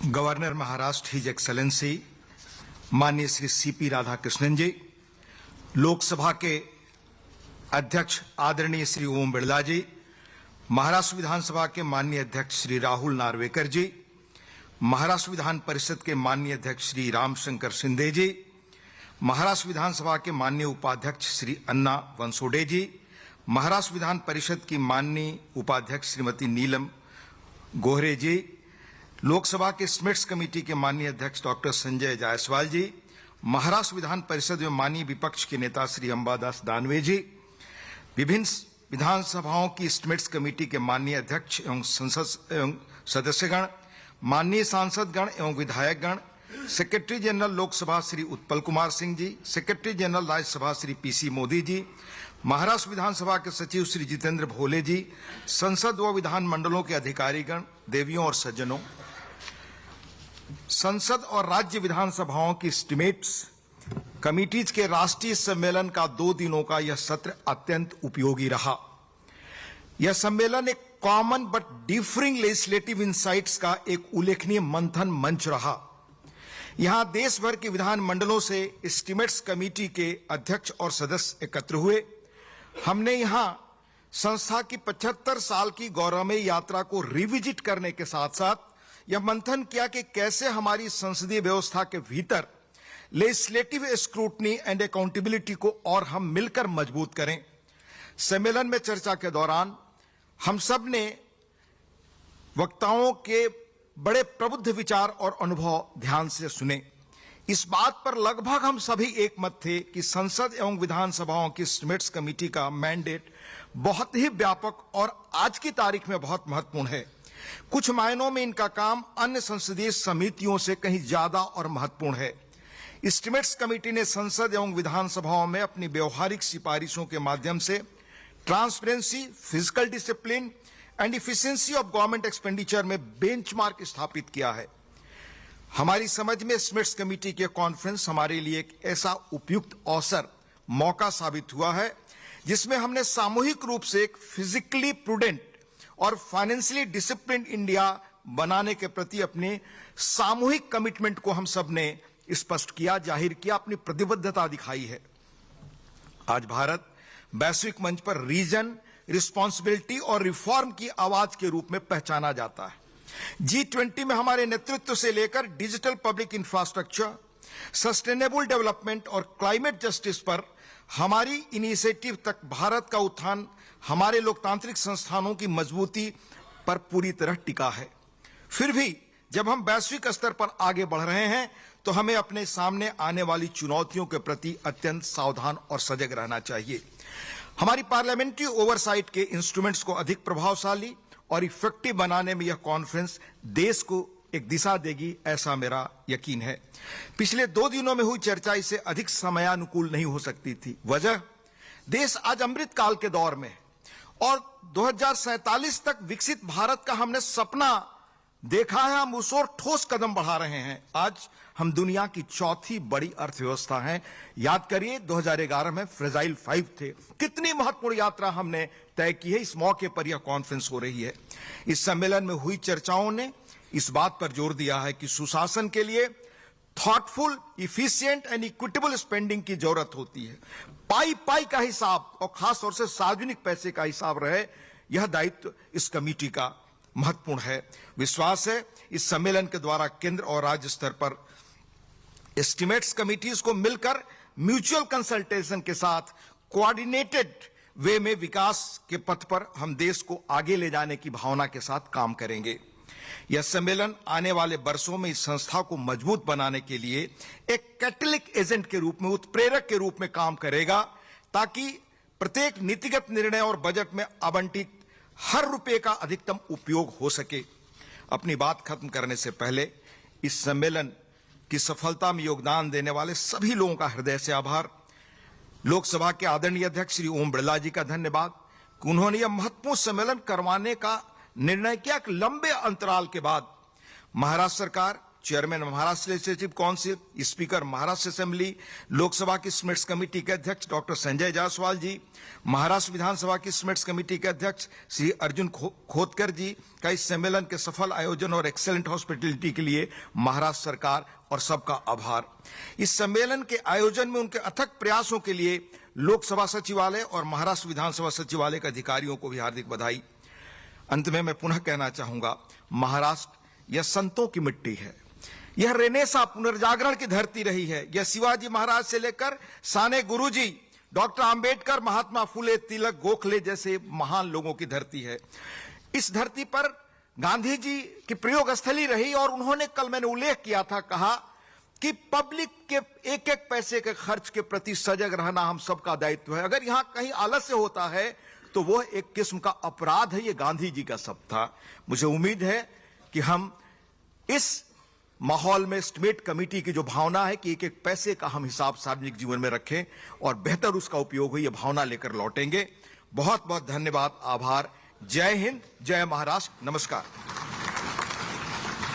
Governor Maharashtra his excellency माननीय Shri CP Radhakrishnan जी, लोकसभा के अध्यक्ष आदरणीय श्री ओम बिरला जी, महाराष्ट्र विधानसभा के माननीय अध्यक्ष श्री राहुल नार्वेकर जी, महाराष्ट्र विधान परिषद के माननीय अध्यक्ष श्री रामशंकर शिंदे जी, महाराष्ट्र विधानसभा के माननीय उपाध्यक्ष श्री अन्ना वंसोडे जी, महाराष्ट्र विधान परिषद की माननीय उपाध्यक्ष श्रीमती नीलम गोहरे जी, लोकसभा के स्मिट्स कमेटी के माननीय अध्यक्ष डॉक्टर संजय जायसवाल जी, महाराष्ट्र विधान परिषद में माननीय विपक्ष के नेता श्री अंबादास दानवे जी, विभिन्न विधानसभाओं की स्मिट्स कमेटी के माननीय अध्यक्ष एवं संसद एवं सदस्यगण, माननीय सांसदगण एवं विधायकगण, secretary general Lok Sabha Shri Utpal Kumar Singh ji, secretary general Rajya Sabha Shri PC Modi ji, Maharashtra Vidhan Sabha के सचिव श्री जितेंद्र भोले जी, संसद व विधान मंडलों के अधिकारीगण, देवियों और सज्जनों, संसद और राज्य विधानसभाओं की एस्टीमेट्स कमिटीज के राष्ट्रीय सम्मेलन का 2 दिनों का यह सत्र अत्यंत उपयोगी रहा। यह सम्मेलन एक common but differing legislative insights का एक उल्लेखनीय मंथन मंच रहा। यहां देश भर के विधान मंडलों से एस्टीमेट्स कमेटी के अध्यक्ष और सदस्य एकत्र हुए। हमने यहां संस्था की 75 साल की गौरवमयी यात्रा को रिविजिट करने के साथ साथ यह मंथन किया कि कैसे हमारी संसदीय व्यवस्था के भीतर लेजिस्लेटिव स्क्रूटनी एंड अकाउंटेबिलिटी को और हम मिलकर मजबूत करें। सम्मेलन में चर्चा के दौरान हम सब ने वक्ताओं के बड़े प्रबुद्ध विचार और अनुभव ध्यान से सुने। इस बात पर लगभग हम सभी एक मत थे कि संसद एवं विधानसभाओं की एस्टीमेट्स कमेटी का मैंडेट बहुत ही व्यापक और आज की तारीख में बहुत महत्वपूर्ण है। कुछ मायनों में इनका काम अन्य संसदीय समितियों से कहीं ज्यादा और महत्वपूर्ण है। एस्टीमेट्स कमेटी ने संसद एवं विधानसभाओं में अपनी व्यवहारिक सिफारिशों के माध्यम से transparency, physical discipline and efficiency of government expenditure में बेंचमार्क स्थापित किया है। हमारी समझ में एस्टीमेट्स कमेटी के कॉन्फ्रेंस हमारे लिए एक ऐसा उपयुक्त अवसर, मौका साबित हुआ है जिसमें हमने सामूहिक रूप से एक फिजिकली प्रूडेंट और फाइनेंशियली डिसिप्लिन इंडिया बनाने के प्रति अपने सामूहिक कमिटमेंट को हम सब ने स्पष्ट किया, जाहिर किया, अपनी प्रतिबद्धता दिखाई है। आज भारत वैश्विक मंच पर रीजन, रिस्पॉन्सिबिलिटी और रिफॉर्म की आवाज के रूप में पहचाना जाता है। G20 में हमारे नेतृत्व से लेकर digital public infrastructure, sustainable development और क्लाइमेट जस्टिस पर हमारी इनिशिएटिव तक भारत का उत्थान हमारे लोकतांत्रिक संस्थानों की मजबूती पर पूरी तरह टिका है। फिर भी जब हम वैश्विक स्तर पर आगे बढ़ रहे हैं तो हमें अपने सामने आने वाली चुनौतियों के प्रति अत्यंत सावधान और सजग रहना चाहिए। हमारी पार्लियामेंट्री ओवरसाइट के इंस्ट्रूमेंट्स को अधिक प्रभावशाली और इफेक्टिव बनाने में यह कॉन्फ्रेंस देश को एक दिशा देगी, ऐसा मेरा यकीन है। पिछले 2 दिनों में हुई चर्चा इससे अधिक समयानुकूल नहीं हो सकती थी। वजह, देश आज अमृत काल के दौर में है और 2047 तक विकसित भारत का हमने सपना देखा है। हम उस ओर ठोस कदम बढ़ा रहे हैं। आज हम दुनिया की 4थी बड़ी अर्थव्यवस्था हैं। याद करिए 2011 में फ्रेजाइल 5 थे। कितनी महत्वपूर्ण यात्रा हमने तय की है। इस मौके पर यह कॉन्फ्रेंस हो रही है। इस सम्मेलन में हुई चर्चाओं ने इस बात पर जोर दिया है कि सुशासन के लिए thoughtful, efficient and equitable spending की जरूरत होती है। पाई पाई का हिसाब और खासतौर से सार्वजनिक पैसे का हिसाब रहे, यह दायित्व इस कमेटी का महत्वपूर्ण है। विश्वास है इस सम्मेलन के द्वारा केंद्र और राज्य स्तर पर एस्टीमेट्स कमिटीज को मिलकर म्यूचुअल कंसल्टेशन के साथ कोऑर्डिनेटेड वे में विकास के पथ पर हम देश को आगे ले जाने की भावना के साथ काम करेंगे। यह सम्मेलन आने वाले वर्षों में इस संस्था को मजबूत बनाने के लिए एक कैटलिक एजेंट के रूप में, उत्प्रेरक के रूप में काम करेगा, ताकि प्रत्येक नीतिगत निर्णय और बजट में आवंटित हर रुपए का अधिकतम उपयोग हो सके। अपनी बात खत्म करने से पहले इस सम्मेलन की सफलता में योगदान देने वाले सभी लोगों का हृदय से आभार। लोकसभा के आदरणीय अध्यक्ष श्री ओम बिरला जी का धन्यवाद कि उन्होंने यह महत्वपूर्ण सम्मेलन करवाने का निर्णय किया। लंबे अंतराल के बाद महाराष्ट्र सरकार, chairman Maharashtra legislative council, speaker Maharashtra assembly, Lok Sabha की स्मिट्स कमेटी के अध्यक्ष डॉक्टर संजय जायसवाल जी, महाराष्ट्र विधानसभा की स्मिट्स कमेटी के अध्यक्ष श्री अर्जुन खोतकर जी का इस सम्मेलन के सफल आयोजन और एक्सेलेंट हॉस्पिटलिटी के लिए महाराष्ट्र सरकार और सबका आभार। इस सम्मेलन के आयोजन में उनके अथक प्रयासों के लिए लोकसभा सचिवालय और महाराष्ट्र विधानसभा सचिवालय के अधिकारियों को भी हार्दिक बधाई। अंत में मैं पुनः कहना चाहूंगा, महाराष्ट्र यह संतों की मिट्टी है, यह रेनेसा पुनर्जागरण की धरती रही है। यह शिवाजी महाराज से लेकर साने गुरुजी, डॉक्टर आंबेडकर, महात्मा फुले, तिलक, गोखले जैसे महान लोगों की धरती है। इस धरती पर गांधी जी की प्रयोग स्थली रही और उन्होंने, कल मैंने उल्लेख किया था, कहा कि पब्लिक के एक एक पैसे के खर्च के प्रति सजग रहना हम सबका दायित्व है। अगर यहां कहीं आलस्य होता है तो वह एक किस्म का अपराध है। ये गांधी जी का शब्द था। मुझे उम्मीद है कि हम इस माहौल में एस्टिमेट कमेटी की जो भावना है कि एक एक पैसे का हम हिसाब सार्वजनिक जीवन में रखें और बेहतर उसका उपयोग हो, ये भावना लेकर लौटेंगे। बहुत बहुत धन्यवाद, आभार। जय हिंद, जय महाराष्ट्र, नमस्कार।